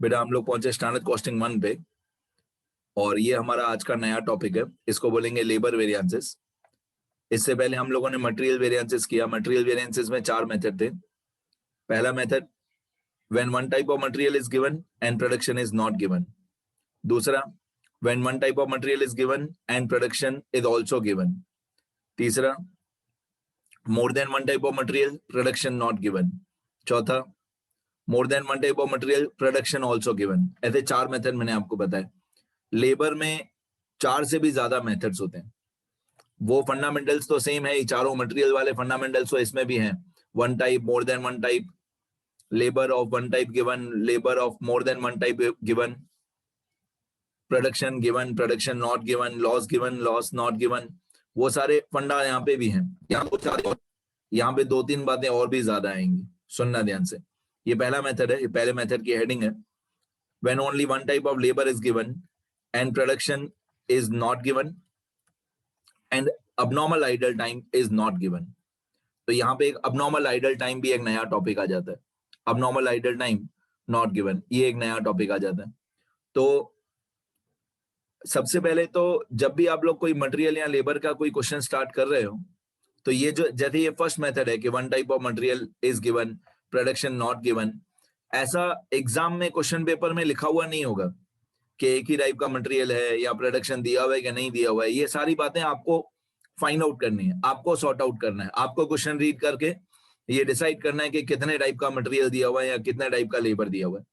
बेटा हम लोग पहुंचे स्टैंडर्ड कॉस्टिंग 1 पे और ये हमारा आज का नया टॉपिक है, इसको बोलेंगे लेबर वेरिएंसेस। इससे पहले हम लोगों ने मटेरियल वेरिएंसेस किया। मटेरियल वेरिएंसेस में 4 मेथड थे। पहला method, when one type of material is given and production is not given. दूसरा, when one type of material is given and production is also given. तीसरा, more than one type of material, production not given. चौथा, more than one type of material, production also given. ऐसे 4 method मैंने आपको बताया। Labour में 4 से भी ज्यादा मेथड्स होते हैं। वो फंडामेंटल्स तो सेम है, ये चारों मटेरियल वाले फंडामेंटल्स तो इसमें भी हैं। One type, more than one type, labour of one type given, labour of more than one type given, production given, production not given, loss given, loss not given. वो सारे फंडा यहाँ पे भी हैं। यहाँ पे 2-3 बातें और भी ज्यादा आएंगी, सुनना ध्यान से। ये पहला मेथड है, ये पहले मेथड की हेडिंग है। When only one type of labour is given and production is not given and abnormal idle time is not given। तो यहाँ पे एक abnormal idle time भी एक नया टॉपिक आ जाता है। abnormal idle time not given, ये एक नया टॉपिक आ जाता है। तो सबसे पहले तो जब भी आप लोग कोई मटेरियल या लेबर का कोई क्वेश्चन स्टार्ट कर रहे हो, तो ये जो जैसे ये फर्स्ट मेथड है कि one type of material is given, production not given, ऐसा एग्जाम में क्वेश्चन पेपर में लिखा हुआ नहीं होगा कि एक ही टाइप का मटेरियल है या प्रोडक्शन दिया हुआ है कि नहीं दिया हुआ है। ये सारी बातें आपको फाइंड आउट करनी है, आपको सॉर्ट आउट करना है। आपको क्वेश्चन रीड करके ये डिसाइड करना है कि कितने टाइप का मटेरियल दिया हुआ है या कितने टाइप का लेबर दिया हुआ है।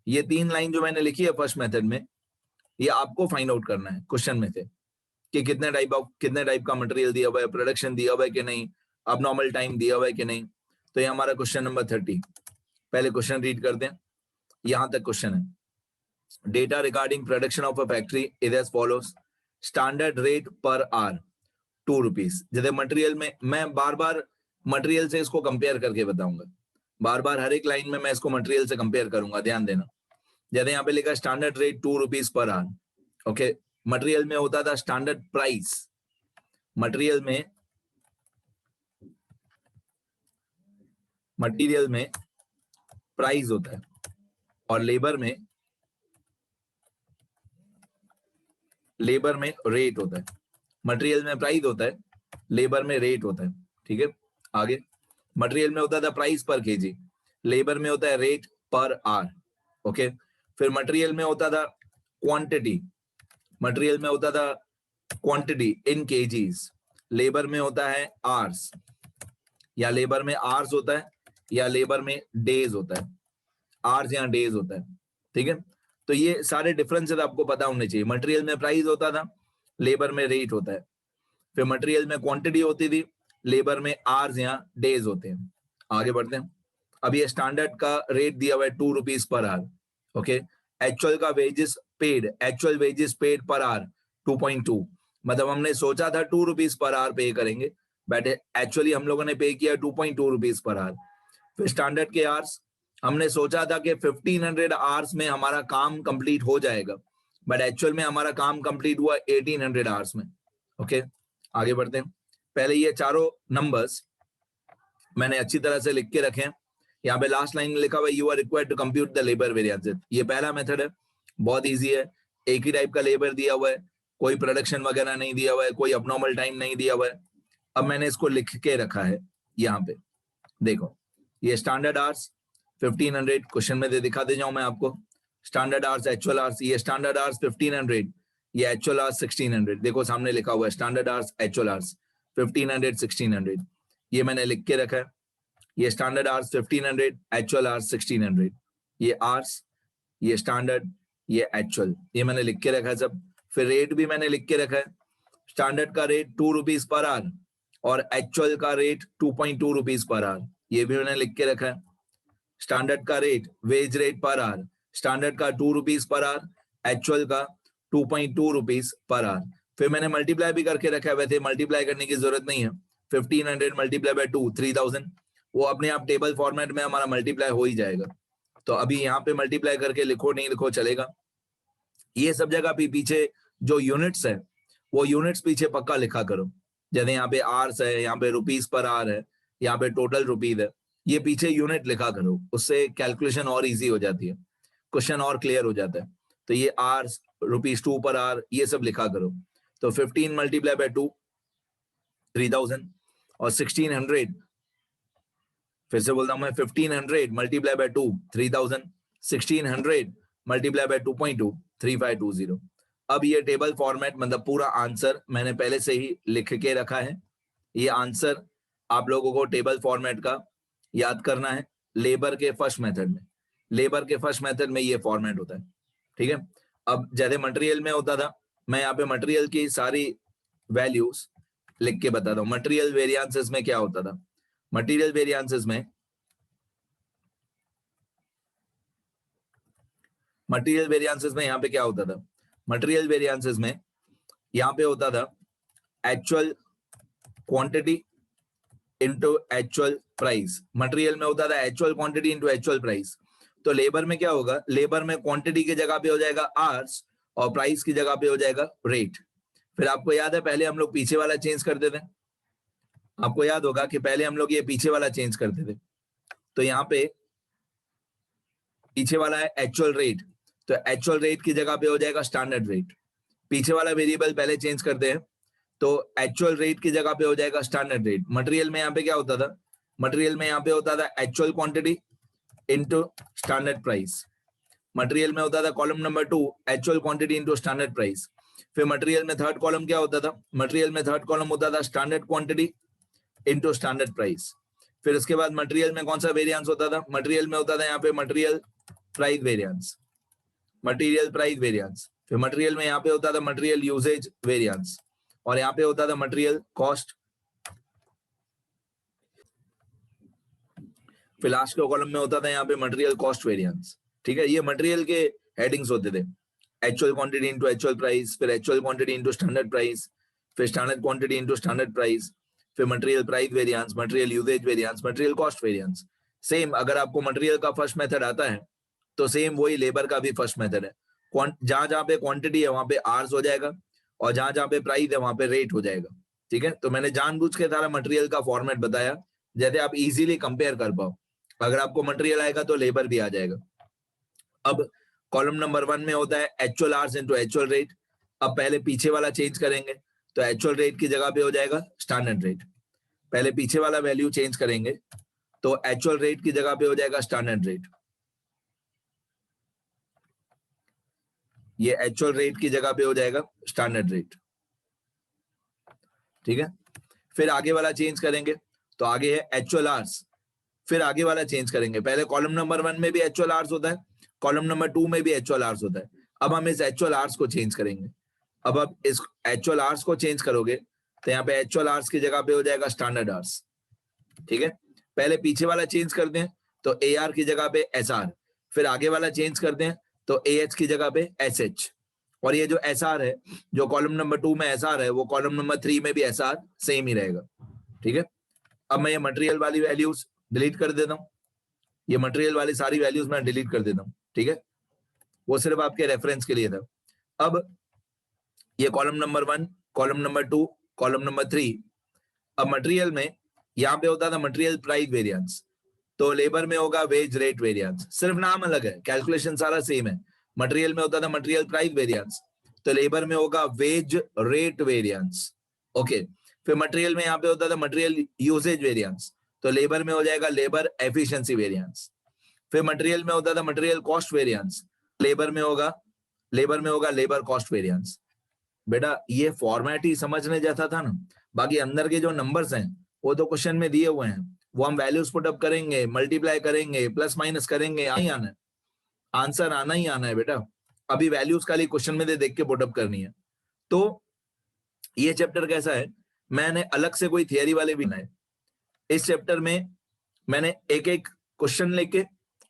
ये 3 लाइन जो मैंने लिखी है फर्स्ट मेथड में, ये आपको फाइंड आउट करना है क्वेश्चन में से कि कितने टाइप का मटेरियल दिया हुआ है, प्रोडक्शन दिया हुआ है कि नहीं, अबनॉर्मल टाइम दिया हुआ है कि नहीं। तो ये हमारा क्वेश्चन नंबर 30। पहले क्वेश्चन रीड करते हैं, यहां तक क्वेश्चन है। Data regarding production of a factory is as follows. Standard rate per hour 2 rupees। जैसे मटेरियल में मैं बार बार मटेरियल से इसको कंपेयर करके बताऊंगा, बार बार हर एक लाइन में मैं इसको मटेरियल से कंपेयर करूंगा, ध्यान देना। जैसे यहाँ पे लिखा standard rate 2 rupees per hour. Okay, material में होता था स्टैंडर्ड प्राइस, मटेरियल में प्राइस होता है और लेबर में रेट होता है। मटेरियल में प्राइस होता है, लेबर में रेट होता है। ठीक है, आगे मटेरियल में होता था प्राइस पर केजी, लेबर में होता है रेट पर आवर। ओके, फिर मटेरियल में होता था क्वांटिटी, मटेरियल में होता था क्वांटिटी इन केजीज, लेबर में होता है आवर्स, या लेबर में आवर्स होता है या लेबर में डेज होता है, आवर्स या डेज होता है। ठीक है, तो ये सारे डिफरेंसेस आपको पता होने चाहिए। मटेरियल में प्राइस होता था, लेबर में रेट होता है। फिर मटेरियल में क्वांटिटी होती थी, लेबर में आवर्स या डेज होते हैं। आगे बढ़ते हैं। अब ये स्टैंडर्ड का रेट दिया हुआ है 2 rupees per hour. Okay, actual का wages paid, actual wages paid per hour 2.2। मतलब हमने सोचा था 2 रुपीज पर आवर पे करेंगे, बट एक्चुअली हम लोगों ने पे किया 2.2 रुपीज पर आवर। फिर स्टैंडर्ड के आवर्स, हमने सोचा था कि 1500 आवर्स में हमारा काम कंप्लीट हो जाएगा, बट एक्चुअल में हमारा काम कंप्लीट हुआ 1800 आवर्स में। ओके, आगे बढ़ते हैं। पहले ये चारों नंबर्स मैंने अच्छी तरह से लिख के रखे हैं। यहाँ पे लास्ट लाइन में लिखा हुआ है you are required to compute the labour variances. ये पहला मेथड है, बहुत इजी है। एक ही टाइप का लेबर दिया हुआ है, कोई प्रोडक्शन वगैरह नहीं दिया हुआ है, कोई अबनॉर्मल टाइम नहीं दिया हुआ है। अब मैंने इसको लिख के रखा है यहाँ पे, देखो ये स्टैंडर्ड आवर्स 1500, क्वेश्चन में दिखाते जाऊं मैं आपको। स्टैंडर्ड आवर्स, एक्चुअल आवर्स, ये स्टैंडर्ड आवर्स 1500, ये एक्चुअल आवर्स 1600। देखो सामने लिखा हुआ है स्टैंडर्ड आवर्स, एक्चुअल आवर्स 1500, 1600, ये मैंने लिख के रखा है। ये स्टैंडर्ड आवर्स 1500, एक्चुअल आवर्स 1600, ये आवर्स, ये स्टैंडर्ड, ये एक्चुअल, ये मैंने लिख के रखा है सब। फिर रेट भी मैंने लिख के रखा है। स्टैंडर्ड का रेट 2 रुपीज पर आवर और एक्चुअल का रेट 2.2 रुपीज पर आवर, ये भी मैंने लिख के रखा है। स्टैंडर्ड का rate, wage rate per hour, standard का 2 रुपीज पर आवर, एक्चुअल का 2.2 रुपीज पर आवर। फिर मैंने मल्टीप्लाई भी करके रखा है, वैसे मल्टीप्लाई करने की जरूरत नहीं है। 1500 मल्टीप्लाई बाय 2, 3000, वो अपने आप टेबल फॉर्मेट में हमारा मल्टीप्लाई हो ही जाएगा। तो अभी यहाँ पे मल्टीप्लाई करके लिखो नहीं लिखो चलेगा। ये सब जगह भी पीछे जो यूनिट्स है वो यूनिट्स पीछे पक्का लिखा करो। जैसे यहाँ पे आवर्स है, यहाँ पे रुपीज पर आवर है, यहाँ पे टोटल रुपीज है, ये पीछे यूनिट लिखा करो, उससे कैलकुलेशन और इजी हो जाती है। क्वेश्चन और क्लियर हो जाता है। तो ये आर ₹2 पर आर ये सब लिखा करो। तो 15 मल्टीप्लाई बाय 2 3000 और 1600 फिर से बोलता हूं मैं 1500 मल्टीप्लाई बाय 2 3000 1600 मल्टीप्लाई बाय 2.2 3520। अब ये टेबल फॉर्मेट मतलब पूरा आंसर मैंने पहले से ही लिख के रखा है। ये आंसर आप लोगों को टेबल फॉर्मेट का याद करना है। लेबर के फर्स्ट मेथड में, लेबर के फर्स्ट मेथड में ये फॉर्मेट होता है, ठीक है। अब जैसे मटेरियल में होता था, मैं यहाँ पे मटेरियल की सारी वैल्यूज लिख के बताता हूँ। मटेरियल वेरिएंसेस में क्या होता था, मटेरियल वेरिएंसेस में यहाँ पे क्या होता था, मटेरियल वेरिएंसेस में यहाँ पे होता था actual quantity into actual price. Material में होता था actual quantity into actual price. तो लेबर में क्या होगा, लेबर में क्वांटिटी की जगह पे हो जाएगा आवर्स और प्राइस की जगह पे हो जाएगा रेट। फिर आपको याद है पहले हम लोग पीछे वाला चेंज करते थे, आपको याद होगा कि पहले हम लोग ये पीछे वाला चेंज करते थे। तो यहाँ पे पीछे वाला है एक्चुअल रेट, तो एक्चुअल रेट की जगह पे हो जाएगा स्टैंडर्ड रेट। पीछे वाला वेरिएबल पहले चेंज करते हैं, तो एक्चुअल रेट की जगह पे हो जाएगा स्टैंडर्ड रेट। मटेरियल में यहाँ पे क्या होता था, मटेरियल में यहाँ पे होता था actual quantity into standard price. Material में होता था column number 2 actual quantity into standard price. फिर मटेरियल में थर्ड कॉलम क्या होता था, मटेरियल में थर्ड कॉलम होता था standard quantity into standard price. फिर उसके बाद मटेरियल में कौन सा वेरिएंस होता था, मटेरियल में होता था यहाँ पे material price variance, material price variance. फिर मटेरियल में यहाँ पे होता था मटेरियल यूजेज वेरिएंस और यहाँ पे होता था मटेरियल कॉस्ट। फिर लास्ट के कॉलम में होता था यहाँ पे मटेरियल कॉस्ट वेरिएंस, ठीक है। ये मटेरियल के हेडिंग्स होते थे, actual quantity into actual price, फिर actual quantity into standard price, फिर standard quantity into standard price, फिर material price variance, material usage variance, material cost variance. Same अगर आपको मटेरियल का फर्स्ट मेथड आता है तो सेम वही लेबर का भी फर्स्ट मेथड है। जहां जहां पे क्वांटिटी है वहां पे आर्स हो जाएगा और जहां जहां पे प्राइस है वहां पे रेट हो जाएगा, ठीक है। तो मैंने जानबूझ के सारा मटेरियल का फॉर्मेट बताया जैसे आप इजीली कंपेयर कर पाओ। अगर आपको मटेरियल आएगा तो लेबर भी आ जाएगा। अब कॉलम नंबर 1 में होता है actual hours into actual rate. अब पहले पीछे वाला चेंज करेंगे तो एक्चुअल रेट की जगह पे हो जाएगा स्टैंडर्ड रेट। पहले पीछे वाला वैल्यू चेंज करेंगे तो एक्चुअल रेट की जगह पे हो जाएगा स्टैंडर्ड रेट। ये एक्चुअल रेट की जगह पे हो जाएगा स्टैंडर्ड रेट, ठीक है। फिर आगे वाला चेंज करेंगे तो आगे है एक्चुअल आवर्स, फिर आगे वाला चेंज करेंगे। पहले कॉलम नंबर 1 में भी एक्चुअल आवर्स होता है, कॉलम नंबर 2 में भी एक्चुअल आवर्स होता है। अब हम इस एक्चुअल आवर्स को चेंज करेंगे। अब आप इस एक्चुअल आवर्स को चेंज करोगे तो यहाँ पे एक्चुअल आवर्स की जगह पे हो जाएगा स्टैंडर्ड आवर्स, ठीक है। पहले पीछे वाला चेंज करते हैं तो AR की जगह पे SR, फिर आगे वाला चेंज करते हैं तो AH की जगह पे SH। और ये जो SR है, जो कॉलम नंबर 2 में SR है, वो कॉलम नंबर 3 में भी SR सेम ही रहेगा, ठीक है। अब मैं ये मटेरियल वाली वैल्यूज डिलीट कर देता हूँ, ये मटेरियल वाली सारी वैल्यूज मैं डिलीट कर देता हूँ, ठीक है। वो सिर्फ आपके रेफरेंस के लिए था। अब ये column number 1, column number 2, column number 3। अब मटेरियल में यहाँ पे होता था मटेरियल प्राइस वेरिएंस, तो लेबर में होगा वेज रेट वेरिएंस, सिर्फ नाम अलग है, कैलकुलेशन सारा सेम है। मटेरियल में होता था मटेरियल प्राइस वेरिएंस, तो लेबर में होगा वेज रेट वेरिएंस, ओके। फिर मटेरियल में यहाँ पे होता था मटेरियल यूसेज वेरिएंस, तो लेबर में हो जाएगा लेबर एफिशिएंसी वेरिएंस। फिर मटेरियल में होता था मटेरियल कॉस्ट वेरिएंस, लेबर में होगा लेबर कॉस्ट वेरिएंस। बेटा ये फॉर्मेट ही समझने जैसा था ना, बाकी अंदर के जो नंबर्स हैं वो तो क्वेश्चन में दिए हुए हैं, वो हम वैल्यूज पुट अप करेंगे, मल्टीप्लाई करेंगे, प्लस माइनस करेंगे, आना है, आंसर आना ही आना है बेटा। अभी वैल्यूज खाली क्वेश्चन में देख के पुट अप करनी है। तो ये चैप्टर कैसा है, मैंने अलग से कोई थियरी वाले भी बनाए। इस चैप्टर में मैंने एक एक क्वेश्चन लेके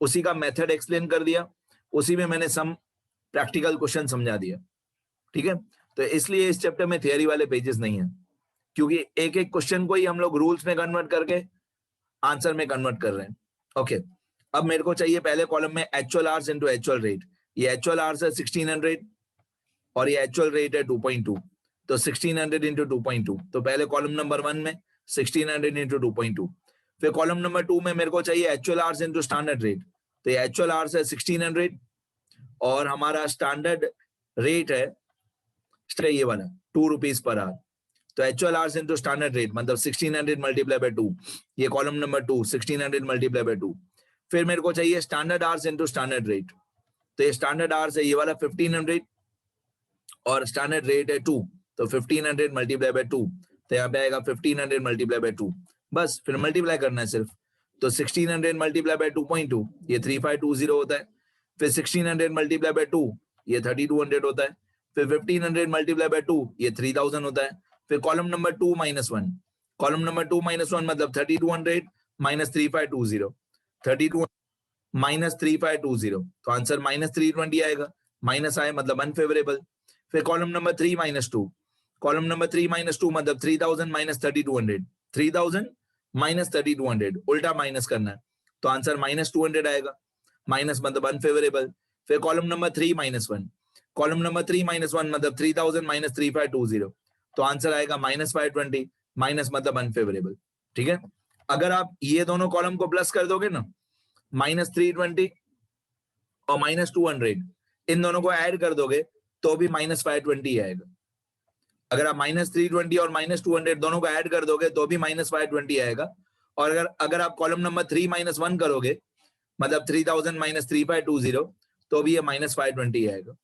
उसी का मेथड एक्सप्लेन कर दिया, उसी में मैंने सम प्रैक्टिकल क्वेश्चन समझा दिया, ठीक है। तो इसलिए इस चैप्टर में थियरी वाले पेजेस नहीं है, क्योंकि एक एक क्वेश्चन को ही हम लोग रूल्स में कन्वर्ट करके आंसर में कन्वर्ट कर रहे हैं, ओके। अब मेरे को चाहिए पहले कॉलम में actual hours into actual rate. ये एक्चुअल आवर्स है 1600 और ये एक्चुअल रेट है 2.2, तो 1600 इंटू 2.2। तो पहले कॉलम नंबर 1 में 1600 इंटू 2.2। फिर कॉलम नंबर 2 में मेरे को चाहिए actual hours into standard rate, तो ये एक्चुअल आवर्स है 1600 और हमारा स्टैंडर्ड रेट है ये वाला 2 रुपीज पर आवर, तो actual hours into standard rate मतलब 1600 मल्टीप्लाई बाय 2, ये कॉलम नंबर 2 1600 मल्टीप्लाई बाय 2। फिर मेरे को चाहिए standard hours into standard rate, तो ये स्टैंडर्ड आवर्स है ये वाला 1500 और स्टैंडर्ड रेट है 2, तो 1500 मल्टीप्लाई बाय 2, तो यहाँ पे आएगा 1500 मल्टीप्लाई बाय 2, बस फिर मल्टीप्लाई करना है सिर्फ। तो 1600 मल्टीप्लाई बाय 2.2 ये 3520 होता है, फिर 1600 मल्टीप्लाई बाय 2 ये 3200 होता है, फिर 1500 मल्टीप्लाई बाय 2 ये 3000 होता है, फिर column number 2 minus 1, column number 2 minus 1 मतलब 3200 माइनस 3520, 32 माइनस 3520, तो आंसर माइनस 320 आएगा, माइनस आए मतलब अनफेवरेबल। फिर column number 3 minus 2, column number 3 minus 2 मतलब 3000 माइनस 3200, 3000 माइनस 3200, उल्टा माइनस करना है, तो आंसर माइनस 200 आएगा, माइनस मतलब अनफेवरेबल। फिर column number 3 minus 1, column number 3 minus 1 मतलब 3000 माइनस 3520, तो आंसर आएगा माइनस 520, माइनस मतलब अनफेवरेबल। ठीक है, अगर आप ये दोनों कॉलम को प्लस कर दोगे ना, माइनस 320 और माइनस 200, इन दोनों को ऐड कर दोगे तो भी माइनस 520 आएगा। अगर आप माइनस 320 और माइनस 200 दोनों को ऐड कर दोगे तो भी माइनस 520 आएगा। और अगर आप कॉलम नंबर 3 माइनस 1 करोगे मतलब 3000 माइनस 3520, तो भी ये माइनस 520 आएगा।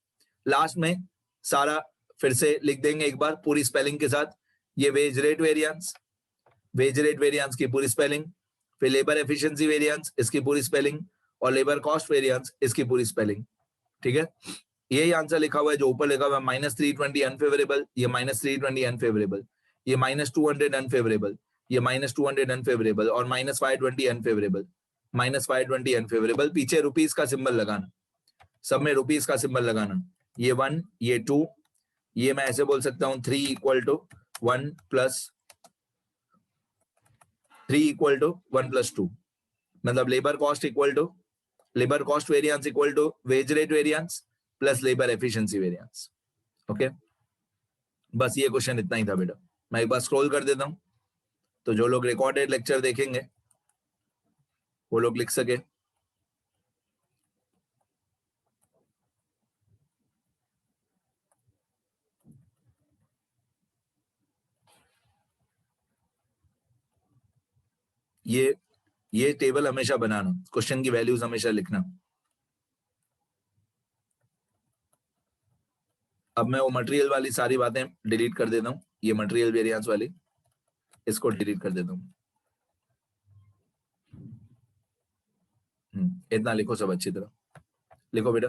लास्ट में सारा फिर से लिख देंगे एक बार पूरी स्पेलिंग के साथ, ये वेज रेट वेरिएंस की पूरी स्पेलिंग, फिर लेबर एफिशिएंसी वेरिएंस इसकी पूरी स्पेलिंग, और लेबर कॉस्ट वेरिएंस इसकी पूरी स्पेलिंग। ठीक है, यही आंसर लिखा हुआ है जो ऊपर लिखा हुआ है, माइनस 320 अनफेवरेबल, ये माइनस 320 अनफेवरेबल, ये माइनस 200 अनफेवरेबल, ये माइनस 200 अनफेवरेबल और माइनस 520 अनफेवरेबल, माइनस 520 अनफेवरेबल। पीछे रुपीस का सिंबल लगाना, सब में रुपीस का सिंबल लगाना, ये 1 ये 2, ये मैं ऐसे बोल सकता हूं 3 equal to 1 plus 3 equal to 1 plus 2, मतलब labour cost equal to labour cost variance equal to wage rate variance plus labour efficiency variance. Okay, बस ये क्वेश्चन इतना ही था बेटा। मैं एक बार स्क्रॉल कर देता हूं तो जो लोग रिकॉर्डेड लेक्चर देखेंगे वो लोग लिख सके। ये टेबल हमेशा बनाना, क्वेश्चन की वैल्यूज हमेशा लिखना। अब मैं वो मटेरियल वाली सारी बातें डिलीट कर देता हूँ, ये मटेरियल वेरिएंस वाली इसको डिलीट कर देता हूँ। इतना लिखो सब अच्छी तरह लिखो बेटा।